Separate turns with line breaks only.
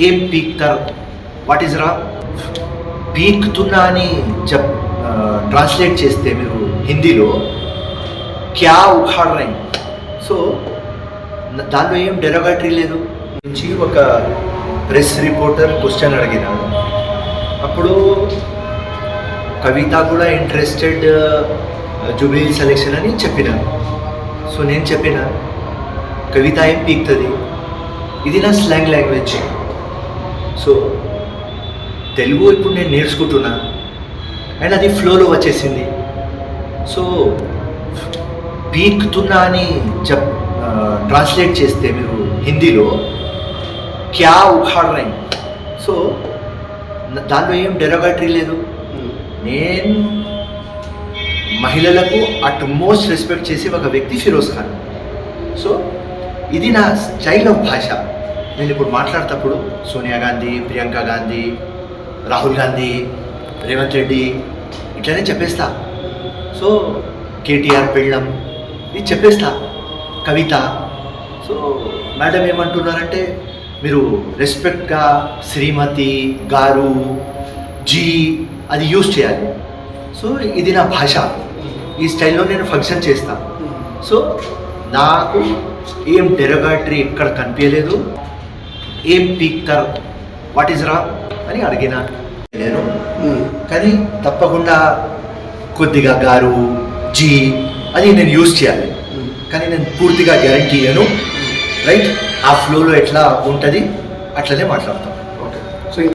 ఏం పీక్తారు, what is రా పీక్తున్నా అని ట్రాన్స్లేట్ చేస్తే మీరు హిందీలో క్యా ఉఖాడ్ రై. సో దానిలో ఏం డెరోగేటరీ లేదు. నుంచి ఒక ప్రెస్ రిపోర్టర్ క్వశ్చన్ అడిగినాడు. అప్పుడు కవిత కూడా ఇంట్రెస్టెడ్ జూబ్లీ సెలెక్షన్ అని చెప్పినాను. సో నేను చెప్పిన కవిత ఏం పీక్తుంది, ఇది నా స్లాంగ్ లాంగ్వేజ్. సో తెలుగు ఇప్పుడు నేను నేర్చుకుంటున్నా అండ్ అది ఫ్లోలో వచ్చేసింది. సో పీక్తున్నా అని ట్రాన్స్లేట్ చేస్తే మీరు హిందీలో క్యా ఉఖాడ్ రై. సో దానిలో ఏం డెరోగేటరీ లేదు. నేను మహిళలకు అట్మోస్ట్ రెస్పెక్ట్ చేసి ఒక వ్యక్తి ఫిరోజ్ ఖాన్. సో ఇది నా స్టైల్ ఆఫ్ భాష. నేను ఇప్పుడు మాట్లాడేటప్పుడు సోనియా గాంధీ, ప్రియాంక గాంధీ, రాహుల్ గాంధీ, రేవంత్ రెడ్డి ఇట్లనే చెప్పేస్తా. సో కేటీఆర్ పెళ్ళం ఇది చెప్పేస్తా, కవిత. సో మేడం ఏమంటున్నారంటే మీరు రెస్పెక్ట్గా శ్రీమతి గారు జీ అది యూజ్ చేయాలి. సో ఇది నా భాష, ఈ స్టైల్లో నేను ఫంక్షన్ చేస్తా. సో నాకు ఏం డెరోగేటరీ ఎక్కడ కనిపించలేదు. ఏం పీక్తారు, వాట్ ఈజ్ రా అని అడిగినా నేను. కానీ తప్పకుండా కొద్దిగా గారు జీ అది నేను యూజ్ చేయాలి. కానీ నేను పూర్తిగా గ్యారంటీ ఇయ్యను. రైట్, ఆ ఫ్లోలో ఎట్లా ఉంటుంది అట్లనే మాట్లాడతాను.